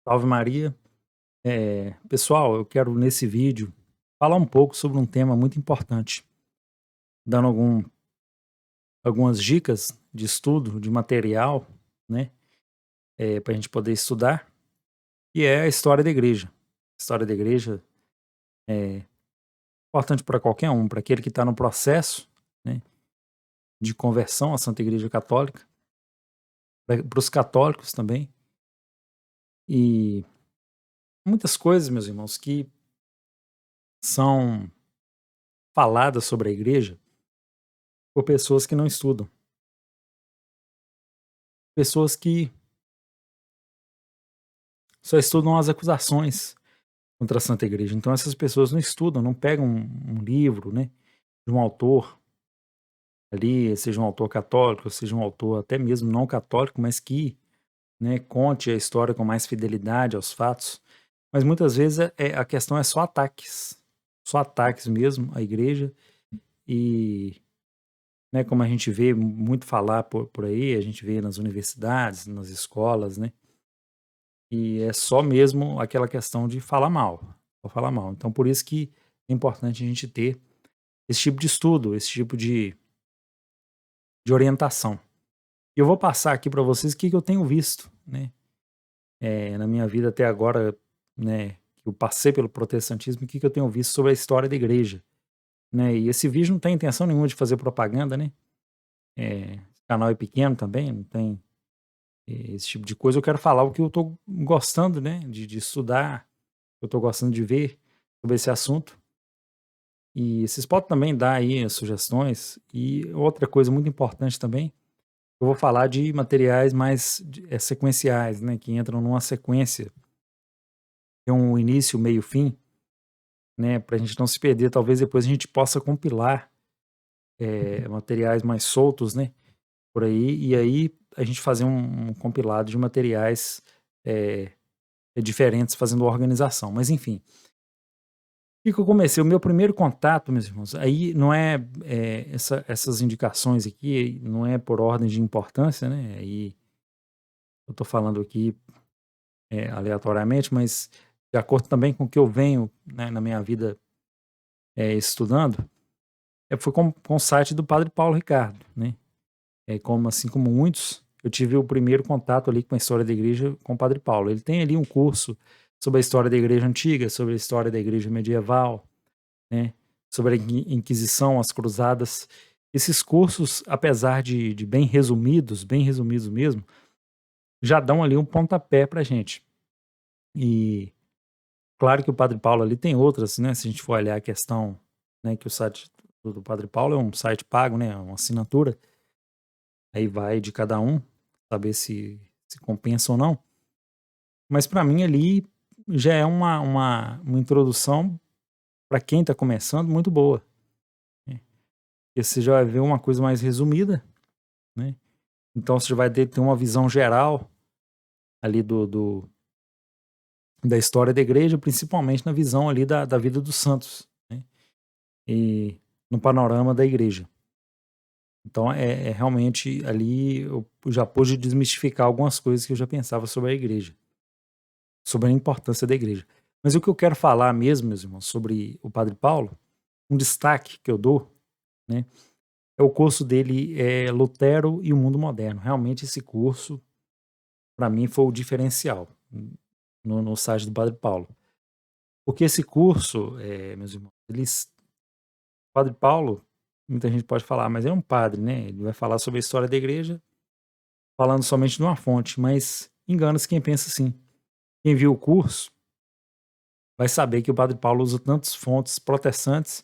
Salve Maria. Pessoal, eu quero nesse vídeo falar um pouco sobre um tema muito importante, dando algumas dicas de estudo, de material, né, para a gente poder estudar, e é a história da igreja. A história da igreja é importante para qualquer um, para aquele que está no processo, né, de conversão à Santa Igreja Católica, para os católicos também, e muitas coisas, meus irmãos, que são faladas sobre a igreja por pessoas que não estudam, pessoas que só estudam as acusações contra a Santa Igreja. Então essas pessoas não estudam, não pegam um livro, né, de um autor ali, seja um autor católico, seja um autor até mesmo não católico, mas que, né, conte a história com mais fidelidade aos fatos. Mas muitas vezes a questão é só ataques mesmo à igreja e, né, como a gente vê muito falar por aí, a gente vê nas universidades, nas escolas, né, e é só mesmo aquela questão de falar mal, só falar mal. Então por isso que é importante a gente ter esse tipo de estudo, esse tipo de orientação. E eu vou passar aqui para vocês o que que eu tenho visto, né, na minha vida até agora, né, que eu passei pelo protestantismo, o que que eu tenho visto sobre a história da igreja, né. E esse vídeo não tem intenção nenhuma de fazer propaganda, né, o canal é pequeno também, não tem, esse tipo de coisa. Eu quero falar o que eu tô gostando, né, de estudar, eu tô gostando de ver sobre esse assunto. E vocês podem também dar aí as sugestões. E outra coisa muito importante também, eu vou falar de materiais mais sequenciais, né, que entram numa sequência, tem um início, meio, fim, né, para a gente não se perder. Talvez depois a gente possa compilar materiais mais soltos, né, por aí, e aí a gente fazer um compilado de materiais eh, diferentes, fazendo organização. Mas enfim, que eu comecei? O meu primeiro contato, meus irmãos, aí não é, essas indicações aqui não é por ordem de importância, né, aí eu tô falando aqui, aleatoriamente, mas de acordo também com o que eu venho, né, na minha vida, estudando, foi com o site do padre Paulo Ricardo, né. Como assim como muitos, eu tive o primeiro contato ali com a história da igreja com o padre Paulo. Ele tem ali um curso sobre a história da igreja antiga, sobre a história da igreja medieval, né, sobre a Inquisição, as cruzadas. Esses cursos, apesar de bem resumidos mesmo, já dão ali um pontapé pra gente. E claro que o Padre Paulo ali tem outras, né, se a gente for olhar a questão, né, que o site do Padre Paulo é um site pago, né, uma assinatura, aí vai de cada um, saber se compensa ou não. Mas para mim ali já é uma introdução para quem está começando muito boa, né. Porque você já vai ver uma coisa mais resumida, né. Então você vai ter uma visão geral ali da história da igreja, principalmente na visão ali da vida dos santos, né, e no panorama da igreja. Então é realmente ali eu já pude desmistificar algumas coisas que eu já pensava sobre a igreja, sobre a importância da igreja. Mas o que eu quero falar mesmo, meus irmãos, sobre o Padre Paulo, um destaque que eu dou, né, é o curso dele, Lutero e o Mundo Moderno. Realmente esse curso, para mim, foi o diferencial, no site do Padre Paulo. Porque esse curso, meus irmãos, o Padre Paulo, muita gente pode falar: "Mas é um padre, né, ele vai falar sobre a história da igreja, falando somente de uma fonte", mas engana-se quem pensa assim. Quem viu o curso vai saber que o Padre Paulo usa tantas fontes protestantes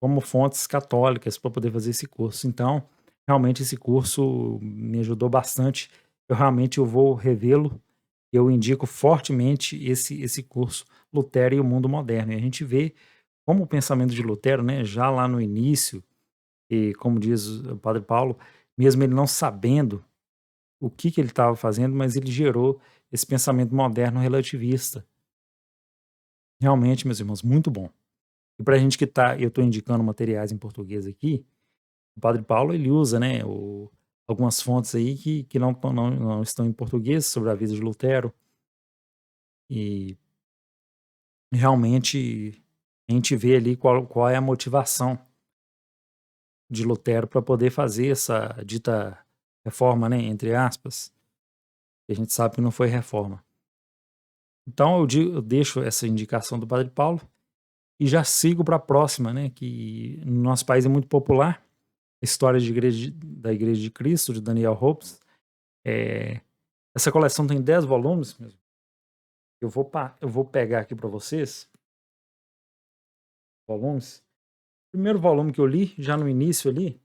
como fontes católicas para poder fazer esse curso. Então, realmente esse curso me ajudou bastante. Eu vou revê-lo. Eu indico fortemente esse curso, Lutero e o Mundo Moderno. E a gente vê como o pensamento de Lutero, né, já lá no início, e como diz o padre Paulo, mesmo ele não sabendo o que que ele estava fazendo, mas ele gerou esse pensamento moderno relativista. Realmente, meus irmãos, muito bom. E para a gente que tá, eu estou indicando materiais em português aqui, o padre Paulo ele usa, né, algumas fontes aí que não estão em português sobre a vida de Lutero. E realmente a gente vê ali qual é a motivação de Lutero para poder fazer essa dita reforma, né, entre aspas, que a gente sabe que não foi reforma. Então eu deixo essa indicação do Padre Paulo e já sigo para a próxima, né, que no nosso país é muito popular, a história da Igreja de Cristo, de Daniel Hopes. Essa coleção tem 10 volumes mesmo. Eu vou pegar aqui para vocês volumes. O primeiro volume que eu li, já no início ali,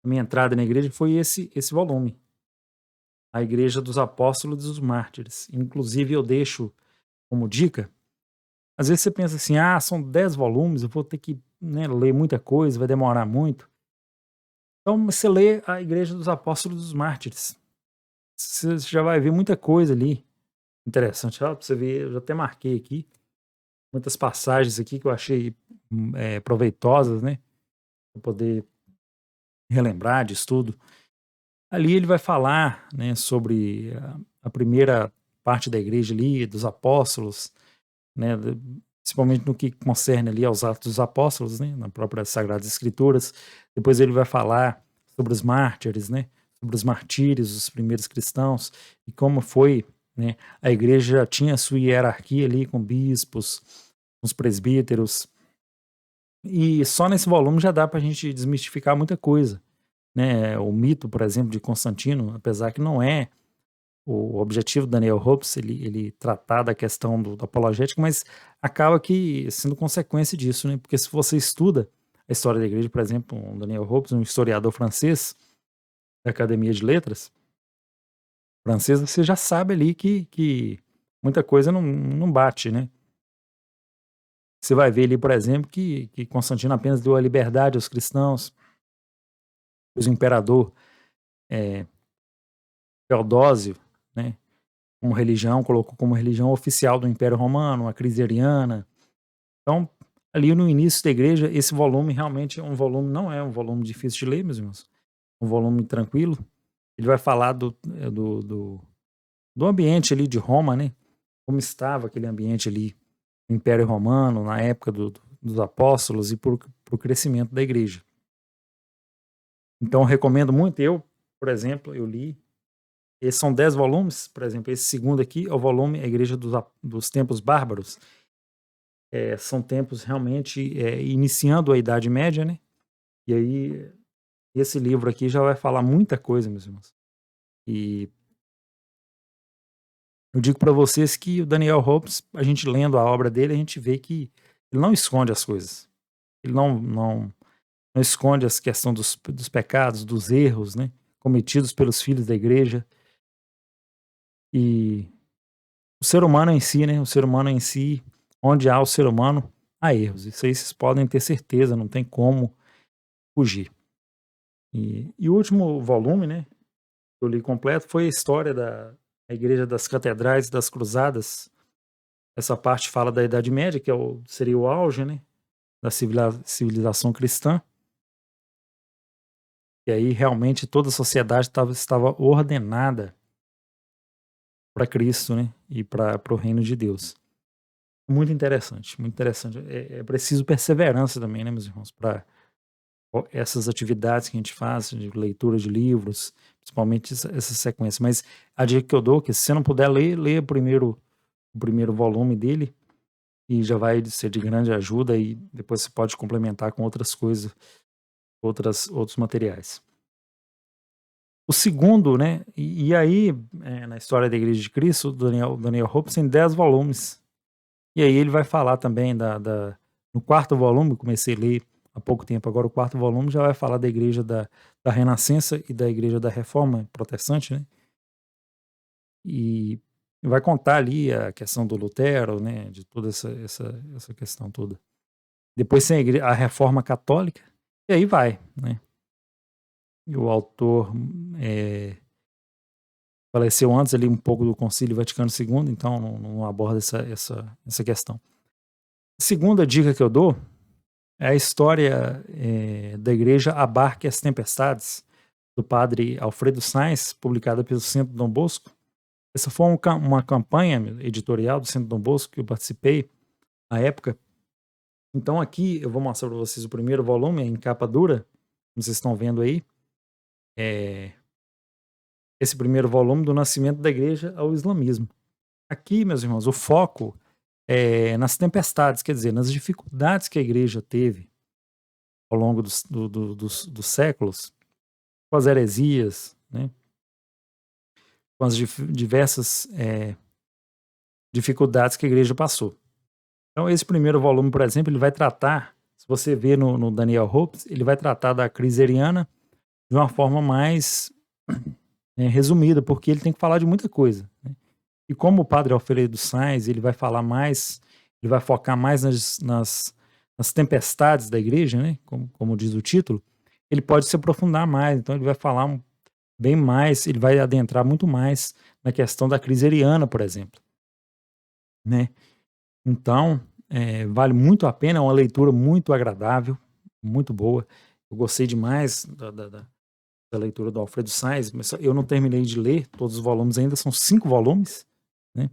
a minha entrada na igreja, foi esse volume, A Igreja dos Apóstolos e dos Mártires. Inclusive, eu deixo como dica. Às vezes você pensa assim, são 10 volumes, eu vou ter que, né, ler muita coisa, vai demorar muito. Então, você lê A Igreja dos Apóstolos e dos Mártires. Você já vai ver muita coisa ali interessante. Ó, pra você ver, eu já até marquei aqui muitas passagens aqui que eu achei proveitosas, né? Para poder relembrar de estudo. Ali ele vai falar, né, sobre a primeira parte da igreja ali, dos apóstolos, né, principalmente no que concerne ali aos Atos dos Apóstolos, né, na própria Sagradas Escrituras. Depois ele vai falar sobre os mártires, né, sobre os martírios dos primeiros cristãos e como foi, né, a igreja tinha sua hierarquia ali com bispos, os presbíteros, e só nesse volume já dá para a gente desmistificar muita coisa, né? O mito, por exemplo, de Constantino, apesar que não é o objetivo do Daniel Hopes, ele tratar da questão da apologética, mas acaba que sendo consequência disso, né? Porque se você estuda a história da igreja, por exemplo, o Daniel Hopes, um historiador francês da Academia de Letras francesa, você já sabe ali que muita coisa não bate, né? Você vai ver ali, por exemplo, que Constantino apenas deu a liberdade aos cristãos, o imperador Teodósio, né, como religião, colocou como religião oficial do Império Romano, a crise ariana. Então, ali no início da igreja, esse volume realmente é um volume, não é um volume difícil de ler, meus irmãos, um volume tranquilo. Ele vai falar do ambiente ali de Roma, né, como estava aquele ambiente ali no Império Romano, na época dos apóstolos e para o crescimento da igreja. Então, eu recomendo muito. Eu, por exemplo, eu li. Esses são 10 volumes, por exemplo, esse segundo aqui é o volume A Igreja dos Tempos Bárbaros. São tempos realmente iniciando a Idade Média, né? E aí, esse livro aqui já vai falar muita coisa, meus irmãos. E eu digo para vocês que o Daniel Hopes, a gente lendo a obra dele, a gente vê que ele não esconde as coisas. Ele não esconde as questões dos pecados, dos erros, né? Cometidos pelos filhos da igreja. E o ser humano em si, né? O ser humano em si, onde há o ser humano, há erros. Isso aí vocês podem ter certeza, não tem como fugir. E o último volume, né, que eu li completo, foi a história da Igreja das Catedrais e das Cruzadas. Essa parte fala da Idade Média, que seria o auge, né, da civilização cristã. E aí realmente toda a sociedade estava ordenada para Cristo, né, e para o reino de Deus. Muito interessante, muito interessante. É preciso perseverança também, né, meus irmãos, para essas atividades que a gente faz, de leitura de livros, principalmente essa sequência. Mas a dica que eu dou é que se você não puder ler, leia o primeiro volume dele e já vai ser de grande ajuda e depois você pode complementar com outras coisas, outros materiais. O segundo, né, e aí, na história da Igreja de Cristo, Daniel Hopes tem 10 volumes. E aí ele vai falar também no quarto volume, comecei a ler há pouco tempo, agora o quarto volume já vai falar da igreja da Renascença e da igreja da Reforma Protestante, né? E vai contar ali a questão do Lutero, né? De toda essa questão toda. Depois tem a Reforma Católica, e aí vai, né? E o autor faleceu antes ali um pouco do Concílio Vaticano II, então não aborda essa questão. A segunda dica que eu dou é a história da igreja Abarque as Tempestades, do padre Alfredo Sainz, publicada pelo Centro Dom Bosco. Essa foi uma campanha editorial do Centro Dom Bosco que eu participei na época. Então aqui eu vou mostrar para vocês o primeiro volume em capa dura, como vocês estão vendo aí. Esse primeiro volume do nascimento da igreja ao islamismo. Aqui, meus irmãos, o foco é nas tempestades, quer dizer, nas dificuldades que a igreja teve ao longo dos séculos, com as heresias, né, com as diversas dificuldades que a igreja passou. Então, esse primeiro volume, por exemplo, ele vai tratar, se você vê no Daniel Hopes, ele vai tratar da crise ariana de uma forma mais resumida, porque ele tem que falar de muita coisa, né? E como o padre Alfredo Sainz, ele vai falar mais, ele vai focar mais nas tempestades da igreja, né? Como diz o título, ele pode se aprofundar mais, então ele vai falar bem mais, ele vai adentrar muito mais na questão da crise ariana, por exemplo, né? Então, vale muito a pena, é uma leitura muito agradável, muito boa. Eu gostei demais da leitura do Alfredo Sainz, mas eu não terminei de ler todos os volumes ainda, são 5 volumes, né?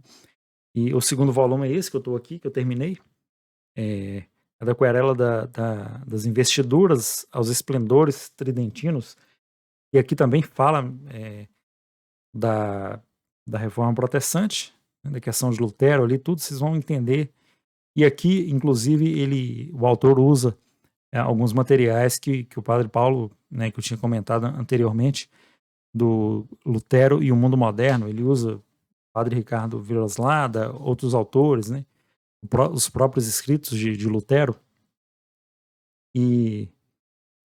E o segundo volume é esse que eu estou aqui, que eu terminei, é da Querela das Investiduras aos Esplendores Tridentinos, e aqui também fala da Reforma Protestante, né, da questão de Lutero ali, tudo vocês vão entender. E aqui, inclusive, o autor usa alguns materiais que o Padre Paulo, né, que eu tinha comentado anteriormente, do Lutero e o Mundo Moderno. Ele usa o Padre Ricardo Vilaslada, outros autores, né, os próprios escritos de Lutero. E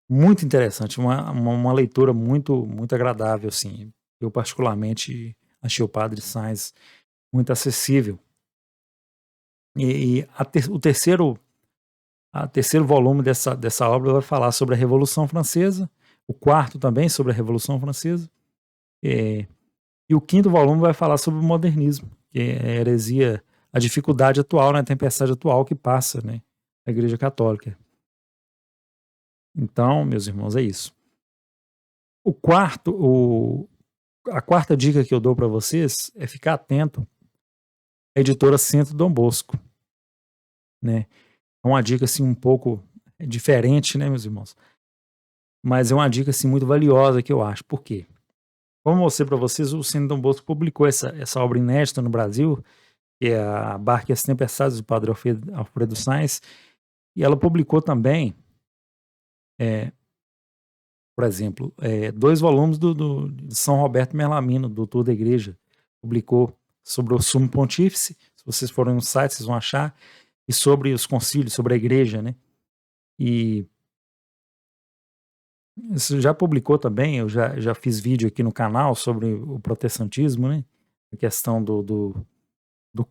muito interessante, uma leitura muito, muito agradável, assim. Eu particularmente achei o Padre Sainz muito acessível. E o terceiro volume dessa obra vai falar sobre a Revolução Francesa, o quarto também sobre a Revolução Francesa, e o quinto volume vai falar sobre o modernismo, que é a heresia, a dificuldade atual, né, a tempestade atual que passa, né, a Igreja Católica. Então, meus irmãos, é isso. A quarta dica que eu dou para vocês é ficar atento à editora Centro Dom Bosco, né? É uma dica assim um pouco diferente, né, meus irmãos? Mas é uma dica assim muito valiosa que eu acho. Por quê? Como eu mostrei para vocês, o Centro Dom Bosco publicou essa obra inédita no Brasil, que é a Barca e as Tempestades do Padre Alfredo Sainz, e ela publicou também, por exemplo, 2 volumes de São Roberto Merlamino, doutor da Igreja, publicou sobre o Sumo Pontífice. Se vocês forem no site, vocês vão achar, e sobre os concílios, sobre a Igreja, né? E isso já publicou também, eu já fiz vídeo aqui no canal sobre o protestantismo, né? A questão do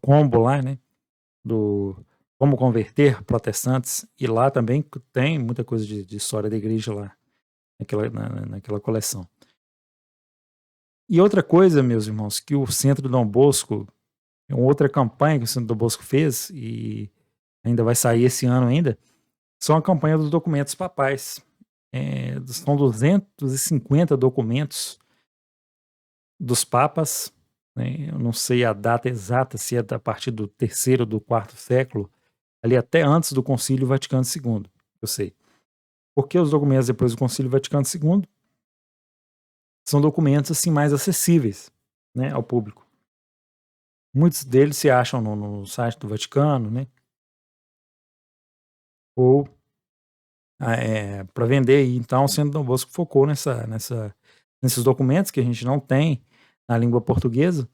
combo lá, né? Do como converter protestantes, e lá também tem muita coisa de história da igreja lá, naquela coleção. E outra coisa, meus irmãos, que o Centro Dom Bosco, é uma outra campanha que o Centro Dom Bosco fez, e ainda vai sair esse ano ainda, são a campanha dos documentos papais. São 250 documentos dos papas, né? Eu não sei a data exata, se é a partir do 3º ou do 4º século, ali até antes do Concílio Vaticano II, eu sei. Porque os documentos depois do Concílio Vaticano II são documentos assim mais acessíveis, né, ao público. Muitos deles se acham no site do Vaticano, né? Ou para vender. E então o Centro Dom Bosco focou nesses documentos que a gente não tem na língua portuguesa.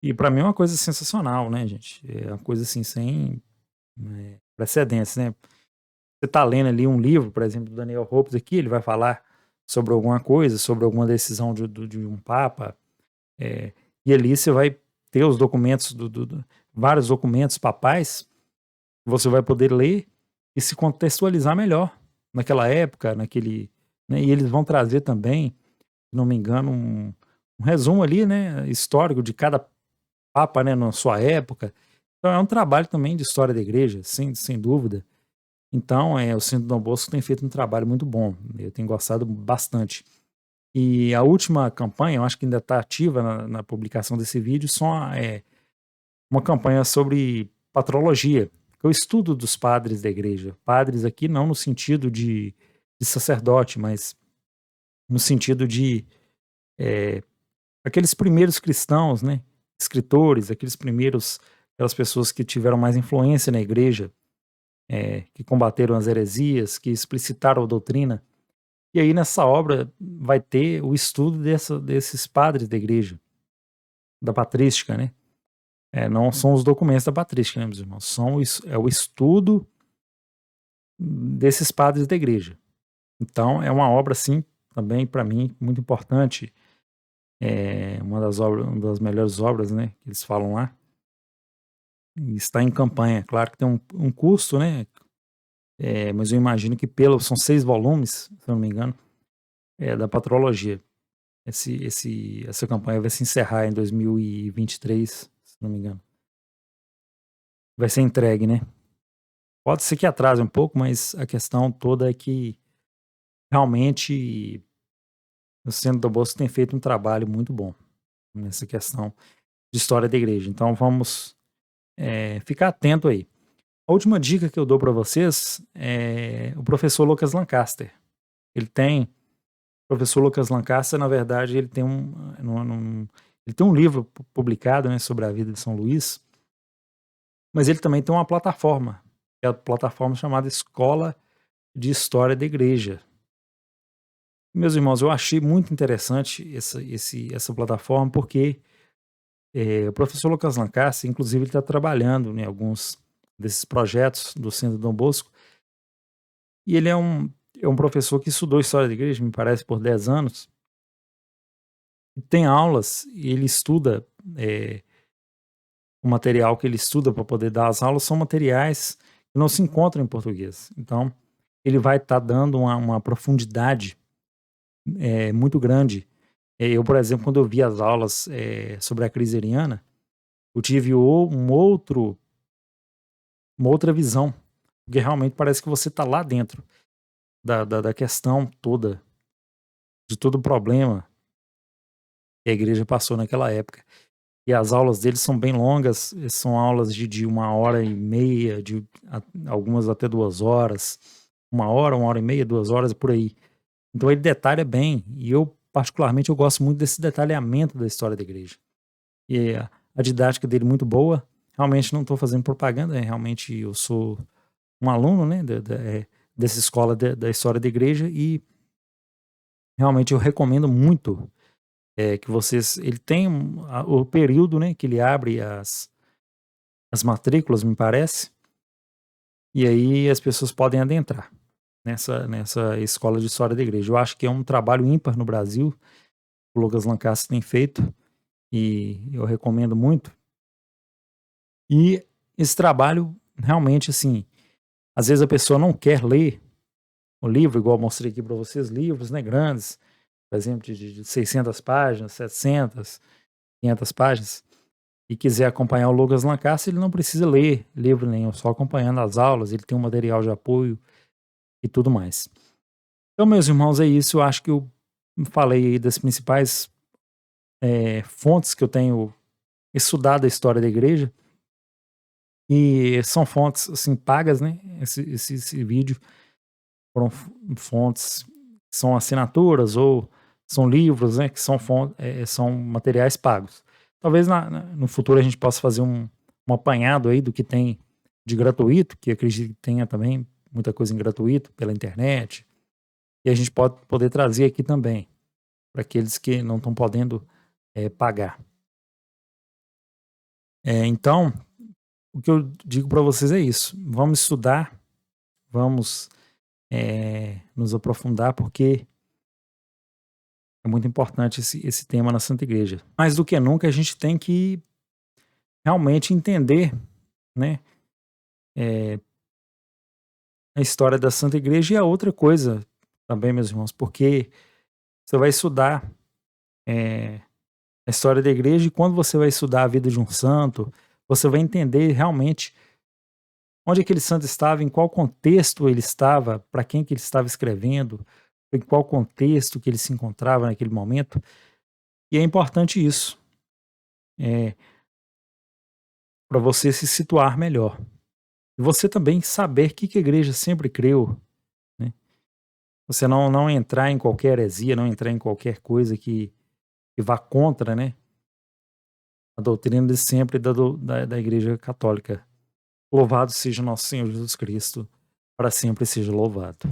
E para mim é uma coisa sensacional, né, gente? É uma coisa assim sem precedentes, né? Você está lendo ali um livro, por exemplo, do Daniel Hopes aqui, ele vai falar sobre alguma coisa, sobre alguma decisão de um papa, e ali você vai ter os documentos, vários documentos papais, você vai poder ler e se contextualizar melhor naquela época, né, e eles vão trazer também, se não me engano, um resumo ali, né, histórico de cada papa, né, na sua época. Então é um trabalho também de história da igreja, sem dúvida. Então, o Centro Dom Bosco tem feito um trabalho muito bom. Eu tenho gostado bastante. E a última campanha, eu acho que ainda está ativa na publicação desse vídeo, uma campanha sobre patrologia, que é o estudo dos padres da igreja. Padres aqui não no sentido de sacerdote, mas no sentido de aqueles primeiros cristãos, né? Escritores, aquelas pessoas que tiveram mais influência na igreja, que combateram as heresias, que explicitaram a doutrina. E aí nessa obra vai ter o estudo desses padres da igreja, da patrística, né? Não são os documentos da patrística, né, meus irmãos? É o estudo desses padres da igreja. Então é uma obra, assim, também para mim muito importante. Uma das melhores obras, né, que eles falam lá. E está em campanha. Claro que tem um custo, né? Mas eu imagino que são 6 volumes, se eu não me engano, da patrologia. Essa campanha vai se encerrar em 2023, se não me engano. Vai ser entregue, né? Pode ser que atrase um pouco, mas a questão toda é que realmente o Centro do Bosco tem feito um trabalho muito bom nessa questão de história da igreja. Então vamos ficar atento aí. A última dica que eu dou para vocês é o professor Lucas Lancaster. O professor Lucas Lancaster, na verdade, ele tem um livro publicado, né, sobre a vida de São Luís, mas ele também tem uma plataforma, que é a plataforma chamada Escola de História da Igreja. Meus irmãos, eu achei muito interessante essa plataforma, porque o professor Lucas Lancaster, inclusive, ele está trabalhando em alguns desses projetos do Centro Dom Bosco, e ele é um professor que estudou História da Igreja, me parece, por 10 anos, e tem aulas, e ele estuda, o material que ele estuda para poder dar as aulas são materiais que não se encontram em português. Então, ele vai estar dando uma profundidade muito grande. Eu, por exemplo, quando eu vi as aulas sobre a crise ariana, eu tive uma outra visão, porque realmente parece que você está lá dentro da questão toda, de todo o problema que a igreja passou naquela época. E as aulas deles são bem longas, são aulas de 1h30, algumas até 2 horas, 1h, 1h30, 2 horas, por aí. Então ele detalha bem, e eu particularmente eu gosto muito desse detalhamento da história da igreja. E a didática dele muito boa. Realmente não estou fazendo propaganda, realmente eu sou um aluno, né, dessa escola da história da igreja, e realmente eu recomendo muito que vocês... Ele tem o período, né, que ele abre as matrículas, me parece, e aí as pessoas podem adentrar nessa escola de história da igreja. Eu acho que é um trabalho ímpar no Brasil, o Lucas Lancaster tem feito, e eu recomendo muito. E esse trabalho, realmente, assim, às vezes a pessoa não quer ler o livro, igual eu mostrei aqui para vocês, livros, né, grandes, por exemplo, de 600 páginas, 700, 500 páginas, e quiser acompanhar o Lucas Lancaster, ele não precisa ler livro nenhum, só acompanhando as aulas, ele tem um material de apoio e tudo mais. Então, meus irmãos, é isso. Eu acho que eu falei aí das principais fontes que eu tenho estudado a história da igreja, e são fontes, assim, pagas, né? Esse vídeo foram fontes, são assinaturas ou são livros, né? Que são materiais pagos. Talvez no futuro a gente possa fazer um apanhado aí do que tem de gratuito, que eu acredito que tenha também muita coisa em gratuito pela internet, e a gente pode poder trazer aqui também para aqueles que não estão podendo pagar. Então, o que eu digo para vocês é isso: vamos estudar, vamos nos aprofundar, porque é muito importante esse tema na Santa Igreja. Mais do que nunca, a gente tem que realmente entender, né, a história da Santa Igreja. E a outra coisa também, meus irmãos, porque você vai estudar a história da igreja, e quando você vai estudar a vida de um santo, você vai entender realmente onde aquele santo estava, em qual contexto ele estava, para quem que ele estava escrevendo, em qual contexto que ele se encontrava naquele momento, e é importante isso, para você se situar melhor. E você também saber que a igreja sempre creu, né, você não entrar em qualquer heresia, não entrar em qualquer coisa que vá contra, né, a doutrina de sempre da igreja católica. Louvado seja nosso Senhor Jesus Cristo, para sempre seja louvado.